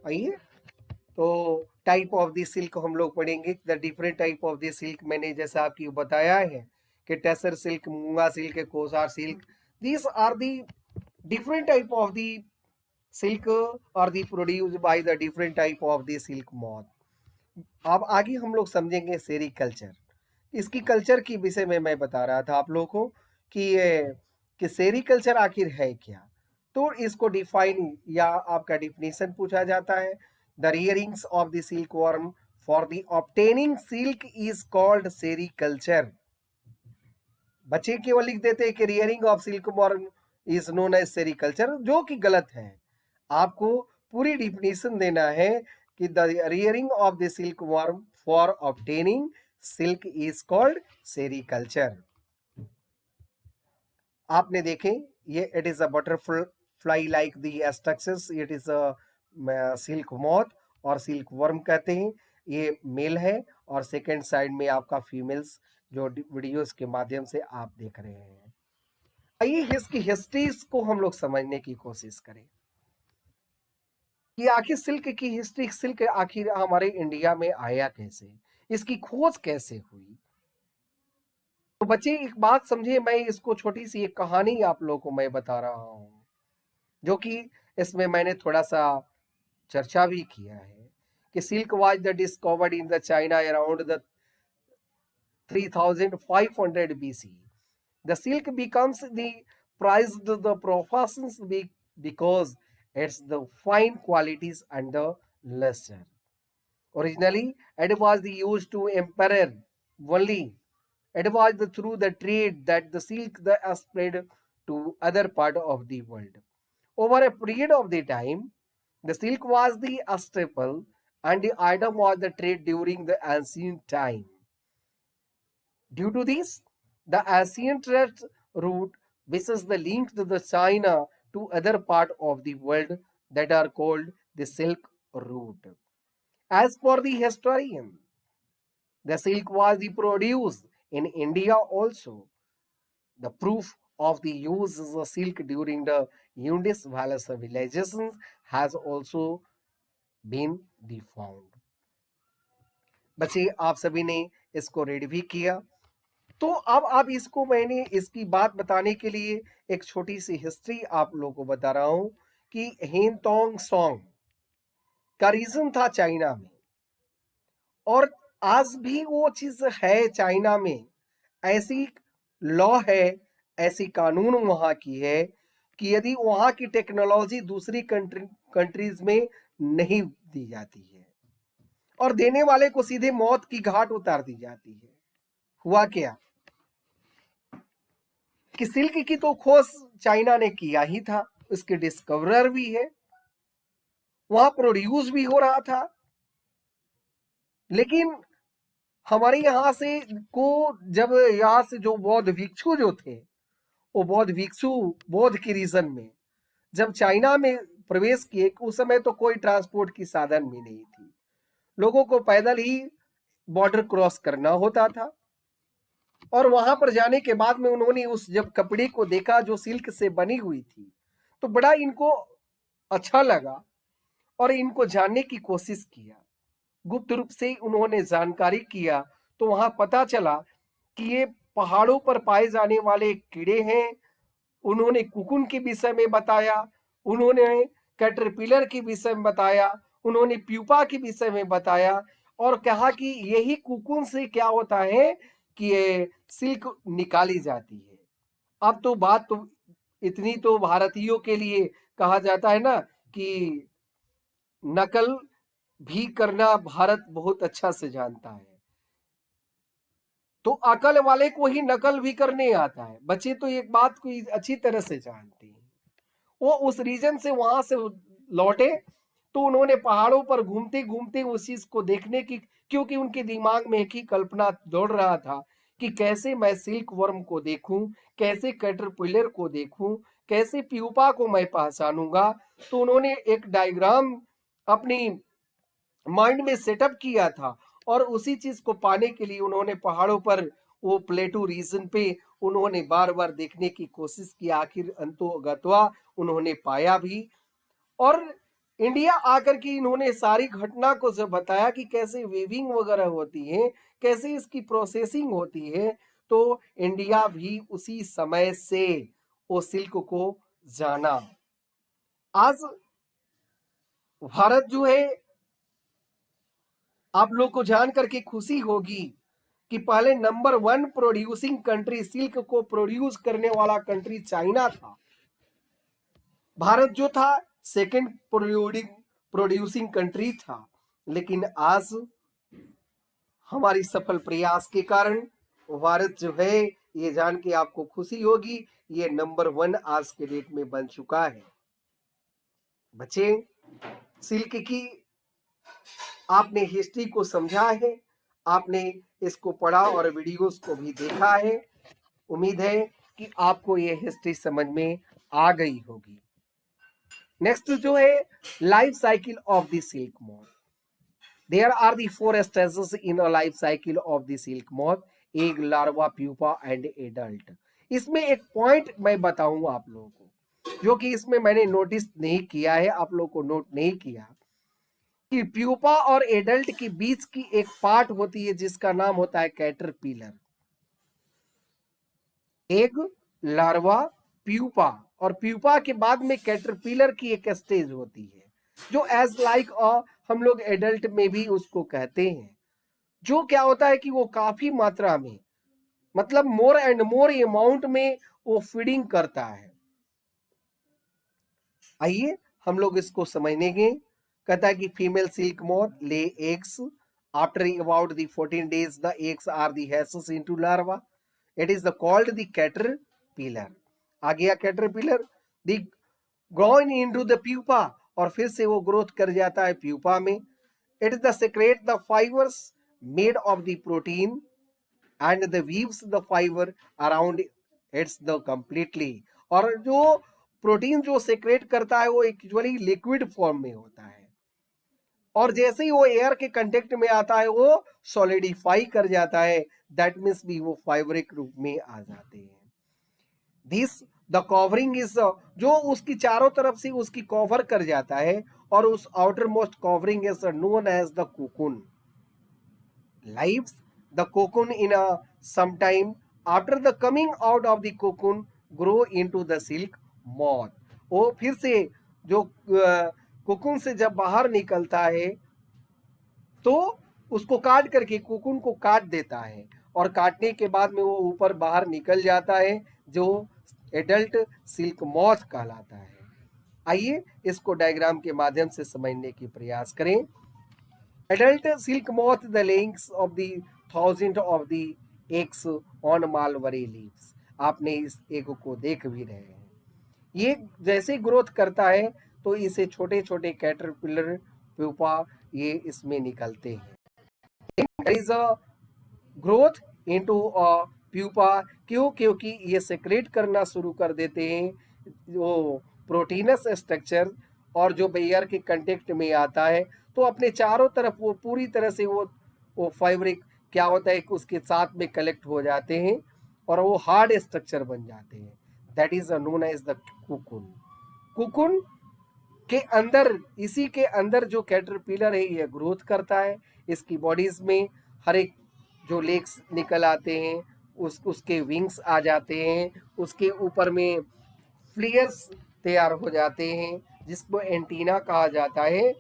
आइए, तो type of the silk हम लोग पढ़ेंगे। The different type of the silk मैंने जैसा आपकी बताया है कि Tasar silk, Muga silk, Kosar silk, these are the different type of the silk और they produced by the different type of the silk moth. अब आगे हम लोग समझेंगे सेरीकल्चर। इसकी कल्चर के विषय में मैं बता रहा था आप लोगों को कि सेरीकल्चर आखिर है क्या। तो इसको डिफाइन या आपका डिफिनेशन पूछा जाता है। The rearings of the silk worm for the obtaining silk is called sericulture. बच्चे केवल लिख देते हैं कि rearing of silk worm is known as sericulture, जो कि गलत है। आपको पूरी डिफिनेशन देना है कि the rearing of the silk worm for obtaining silk is called sericulture. आपने देखें, ये it is a butterfly like the structures, it is a silk moth और सिल्क वर्म कहते हैं। ये मेल है और सेकेंड साइड में आपका फीमेल्स, जो वीडियोस के माध्यम से आप देख रहे हैं। आइए इसकी हिस्ट्री को हम लोग समझने की कोशिश करें कि आखिर सिल्क की हिस्ट्री, सिल्क आखिर हमारे इंडिया में आया कैसे, इसकी खोज कैसे हुई। तो बच्चे एक बात समझिए, मैं इसको छोटी सी एक कहानी आप लोगों को मैं बता रहा हूं, जो कि इसमें मैंने थोड़ा सा चर्चा भी किया है कि silk was the discovered in the China around the 3500 BC. The silk becomes the prized the professions because it's the fine qualities and the luster. Originally, it was the used to emperor only. It was through the trade that the silk spread to other part of the world. Over a period of the time, the silk was the staple and the item was the trade during the ancient time. Due to this, the ancient trade route which is the link to the China to other part of the world that are called the Silk Route. As for the historian, the silk was the produced in India also. The proof of the use of the silk during the Indus Valley civilizations has also been the found. बच्चे आप सभी ने इसको read भी किया। तो अब इसको मैंने इसकी बात बताने के लिए एक छोटी सी हिस्ट्री आप लोगों को बता रहा हूं कि हेनतोंग सॉन्ग का रीजन था चाइना में, और आज भी वो चीज है चाइना में। ऐसी लॉ है, ऐसी कानून वहां की है कि यदि वहां की टेक्नोलॉजी दूसरी कंट्रीज में नहीं दी जाती है और देने वाले को सीधे मौत की घाट उतार दी जाती है। हुआ क्या कि सिल्क की तो खोज चाइना ने किया ही था, उसके डिस्कवरर भी है, वहां प्रोड्यूस भी हो रहा था, लेकिन हमारे यहां से को जब यहां से जो बौद्ध भिक्षु जो थे, वो बौद्ध भिक्षु बौद्ध की रीजन में जब चाइना में प्रवेश किए, उस समय तो कोई ट्रांसपोर्ट की साधन भी नहीं थी, लोगों को पैदल ही बॉर्डर क्रॉस करना होता था। और वहां पर जाने के बाद में उन्होंने उस जब कपड़े को देखा जो सिल्क से बनी हुई थी, तो बड़ा इनको अच्छा लगा और इनको जानने की कोशिश किया। गुप्त रूप से उन्होंने जानकारी किया, तो वहां पता चला कि ये पहाड़ों पर पाए जाने वाले कीड़े हैं। उन्होंने कुकुन के विषय में बताया, उन्होंने कैटरपिलर के विषय में बताया, उन्होंने प्यूपा के विषय में बताया और कहा कि यही कुकुन से क्या होता है कि ये सिल्क निकाली जाती है। अब तो बात तो इतनी तो भारतीयों के लिए कहा जाता है ना कि नकल भी करना भारत बहुत अच्छा से जानता है, तो अकल वाले को ही नकल भी करने आता है। बच्चे तो एक बात को अच्छी तरह से जानते हैं। वो उस रीजन से वहां से लौटे, तो उन्होंने पहाड़ों पर घूमते घूमते उस चीज को देखने की, क्योंकि उनके दिमाग में एक ही कल्पना दौड़ रहा था कि कैसे मैं सिल्क वर्म को देखूं, कैसे कैटरपिलर को देखूं, कैसे प्यूपा को मैं पहचानूंगा। तो उन्होंने एक डायग्राम अपनी माइंड में सेटअप किया था और उसी चीज को पाने के लिए उन्होंने पहाड़ों पर वो प्लेटू रीजन पे उन्होंने बार बार देखने की कोशिश की। आखिर अंतोगत्वा उन्होंने पाया भी। और इंडिया आकर के इन्होंने सारी घटना को जब बताया कि कैसे वीविंग वगैरह होती है, कैसे इसकी प्रोसेसिंग होती है, तो इंडिया भी उसी समय से वो सिल्क को जाना। आज भारत जो है, आप लोग को जान करके खुशी होगी कि पहले नंबर 1 प्रोड्यूसिंग कंट्री, सिल्क को प्रोड्यूस करने वाला कंट्री चाइना था। भारत जो था सेकंड प्रोड्यूसिंग कंट्री था। लेकिन आज हमारी सफल प्रयास के कारण भारत जो है, ये जान के आपको खुशी होगी, ये नंबर 1 आज के डेट में बन चुका है। बच्चे, सिल्क की आपने हिस्ट्री को समझा है, आपने इसको पढ़ा और वीडियोस को भी देखा है। उम्मीद है कि आपको ये हिस्ट्री समझ में आ गई होगी। नेक्स्ट जो है, life cycle of the silk moth. There are the 4 stages in a life cycle of the silk moth: egg, larva, pupa and adult. इसमें एक पॉइंट मैं बताऊं आप लोगों को, जो कि इसमें मैंने नोटिस नहीं किया है, आप लोगों को नोट नहीं किया, कि प्यूपा और एडल्ट के बीच की एक पार्ट होती है जिसका नाम होता है कैटरपिलर। एग, लार्वा, प्यूपा, और प्यूपा के बाद में कैटरपिलर की एक स्टेज होती है, जो एज लाइक हम लोग एडल्ट में भी उसको कहते हैं। जो क्या होता है कि वो काफी मात्रा में, मतलब मोर एंड मोर अमाउंट में वो फीडिंग करता है। आइए हम लोग इसको समझेंगे। कहता है कि female silk moth lay eggs after about the 14 days the eggs are the hatches into larva. It is the called the caterpillar. आ गया caterpillar. The groin into the pupa, और फिर से वो ग्रोथ कर जाता है प्यूपा में। It is the secrete the fibres made of the protein and the weaves the fibre around its the completely. और जो प्रोटीन जो सेक्रेट करता है वो एक्चुअली लिक्विड फॉर्म में होता है, और जैसे ही वो एयर के कांटेक्ट में आता है वो सॉलिडिफाई कर जाता है। दैट मीन्स भी वो फाइब्रिक रूप में आ जाते हैं। दिस द कवरिंग इज, जो उसकी चारों तरफ से उसकी कवर कर जाता है, और उस outer most covering is known as the cocoon. lives the cocoon in a sometime after the coming out of the cocoon grow into the silk moth। वो फिर से जो कोकुन से जब बाहर निकलता है तो उसको काट करके कोकुन को काट देता है, और काटने के बाद में वो ऊपर बाहर निकल जाता है, जो एडल्ट सिल्क मॉथ कहलाता है। आइए इसको डायग्राम के माध्यम से समझने की प्रयास करें। Adult silk moth the layings of the thousand of the eggs on mulberry leaves। आपने इस एग को देख भी रहे हैं। ये जैसे ग्रोथ करता है तो इसे छोटे छोटे कैटरपिलर प्यूपा ये इसमें निकलते हैं। There is a growth into a pupa. क्यों? क्योंकि ये सेक्रेट करना शुरू कर देते हैं वो प्रोटीनस स्ट्रक्चर, और जो एयर के कंटेक्ट में आता है तो अपने चारों तरफ वो पूरी तरह से वो फाइब्रिक क्या होता है कि उसके साथ में कलेक्ट हो जाते हैं और वो हार्ड स्ट्रक्चर बन जाते हैं। That is known as the cocoon. Cocoon के अंदर, इसी के अंदर जो कैटरपिलर है ये ग्रोथ करता है। इसकी बॉडीज में हर एक जो लेग्स निकल आते हैं, उसके विंग्स आ जाते हैं, उसके ऊपर में फ्लेयर्स तैयार हो जाते हैं जिसको एंटीना कहा जाता है।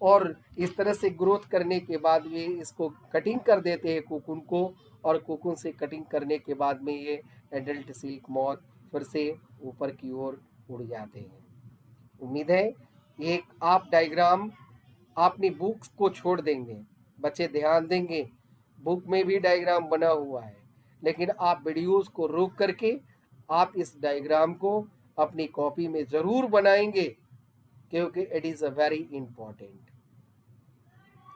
और इस तरह से ग्रोथ करने के बाद में इसको कटिंग कर देते हैं कोकुन को, और कोकुन से कटिंग करने के बाद में ये एडल्ट सिल्क मॉथ फिर से ऊपर की ओर उड़ जाते हैं। उम्मीद है ये आप डायग्राम अपनी बुक्स को छोड़ देंगे, बच्चे ध्यान देंगे। बुक में भी डायग्राम बना हुआ है, लेकिन आप वीडियोस को रोक करके आप इस डायग्राम को अपनी कॉपी में जरूर बनाएंगे, क्योंकि it is a very important.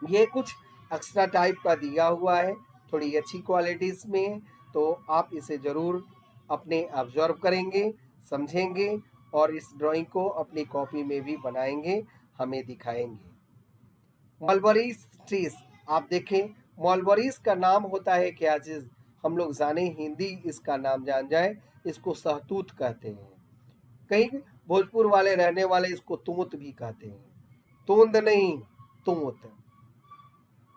ये कुछ एक्स्ट्रा टाइप का दिया हुआ है, थोड़ी अच्छी क्वालिटीज में है, तो आप इसे जरूर अपने ऑब्जर्व करेंगे, समझेंगे, और इस ड्राइंग को अपनी कॉपी में भी बनाएंगे, हमें दिखाएंगे। मलबरी ट्रीज, आप देखें मलबरीज का नाम होता है क्या चीज, हम लोग जाने, हिंदी इसका नाम जान जाए, इसको सहतूत कहते हैं। कहीं भोजपुर वाले रहने वाले इसको तूत भी कहते हैं। तोंद नहीं, तोंत।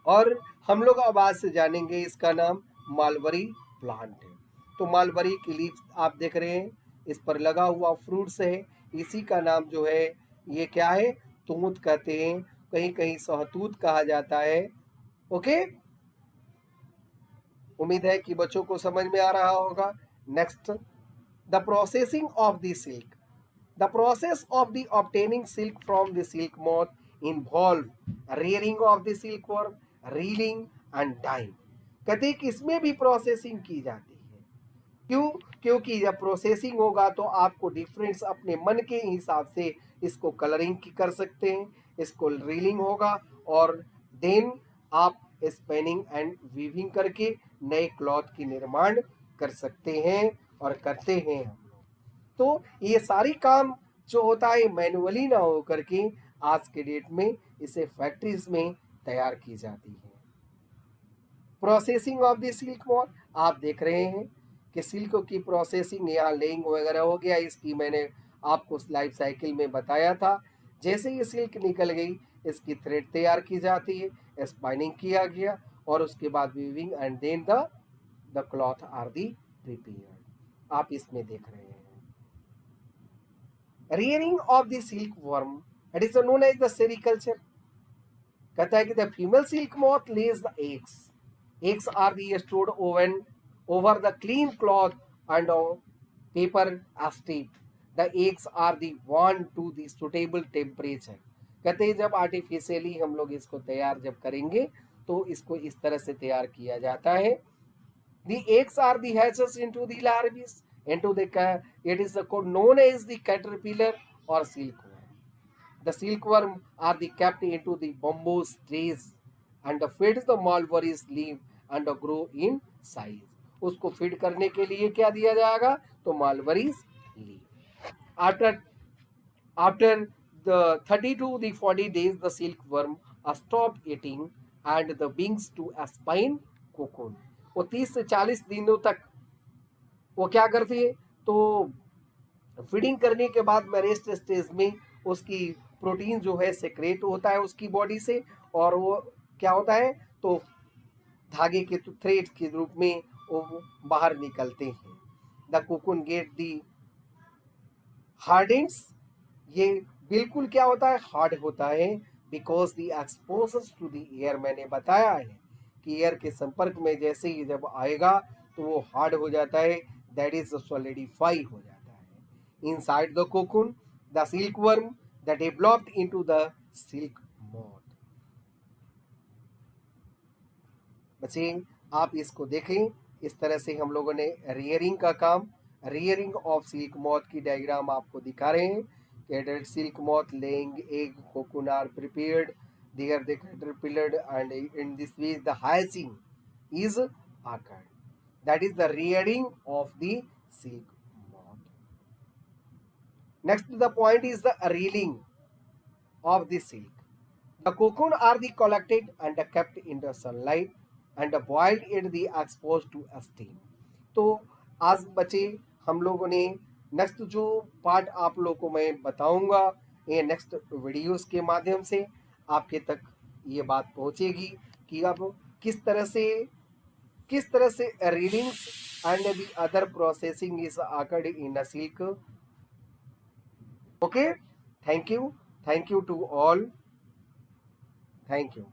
और हम लोग अब आज से जानेंगे इसका नाम मालबरी प्लांट है। तो मालबरी की लीव्स आप देख रहे हैं, इस पर लगा हुआ फ्रूट्स है, इसी का नाम जो है ये क्या है, तूत कहते हैं, कहीं कहीं सहतूत कहा जाता है। ओके, उम्मीद है कि बच्चों को समझ में आ रहा होगा। Next, the processing of the silk. The process of the obtaining silk from the silk moth involve rearing of the silk worm, reeling and dyeing. कहते हैं कि इसमें भी प्रोसेसिंग की जाती है। क्यों? क्योंकि जब प्रोसेसिंग होगा तो आपको डिफरेंस अपने मन के हिसाब से इसको कलरिंग की कर सकते हैं, इसको रीलिंग होगा, और देन आप स्पिनिंग एंड वीविंग करके नए क्लॉथ की निर्माण कर सकते हैं और करते हैं हम लोग। तो ये सारी काम जो होता है मैनुअली ना हो करके आज के डेट में इसे फैक्ट्रीज में तैयार की जाती है। Processing of the silk moth, आप देख रहे हैं कि सिल्क की प्रोसेसिंग, यहाँ लेइंग वगैरह हो गया, इसकी मैंने आपको लाइफ साइकिल में बताया था। जैसे ये सिल्क निकल गई, इसकी थ्रेड तैयार की जाती है, स्पाइनिंग किया गया, और उसके बाद weaving and then the cloth are the prepared. आप इसमें देख रहे हैं rearing of the silkworm, it is known as the sericulture। कहता है कि the female silk moth lays the eggs, eggs are the stored oven over the clean cloth and paper strip, the eggs are the one to the suitable temperature. कहते हैं जब artificially हम लोग इसको तैयार जब करेंगे तो इसको इस तरह से तैयार किया जाता है। The eggs are the hatches into the larvae, into the it is known as the caterpillar or silkworm. The silkworm are the kept into the bamboo trees and feeds the mulberries leaf and grow in size. उसको feed करने के लिए क्या दिया जाएगा, तो mulberries leaf. After the 30 to the 40 days the silkworm stop eating and the begins to spin cocoon. वो 30 से 40 दिनों तक वो क्या करती है, तो फीडिंग करने के बाद में रेस्ट स्टेज में उसकी प्रोटीन जो है सेक्रेट होता है उसकी बॉडी से, और वो क्या होता है, तो धागे के थ्रेड के रूप में वो बाहर निकलते हैं। The cocoon get the hardens, ये बिल्कुल क्या होता है, हार्ड होता है, because the exposure to the air, मैंने बताया है कि एयर के संपर्क में जैसे ही जब आएगा तो वो हार्ड हो जाता है, दैट इज सॉलिडिफाई हो जाता है। Inside the cocoon the silk worm that developed into the silk moth. बच्चे आप इसको देखें, इस तरह से हम लोगों ने रियरिंग का काम, रियरिंग ऑफ सिल्क मॉथ की डायग्राम आपको दिखा रहे हैं। Adult silk moth laying egg, cocoon are prepared. There the caterpillar and in this way the hatching is occurred. That is the rearing of the silk moth. Next the point is the reeling of the silk. The cocoon are the collected and kept in the sunlight and boiled at the exposed to steam. तो आज बचे हम लोगों ने next जो part आप लोगों को मैं बताऊंगा, ये नेक्स्ट वीडियोस के माध्यम से आपके तक ये बात पहुंचेगी कि अब किस तरह से readings and the other processing is occurred in a silk. Okay, thank you to all, thank you.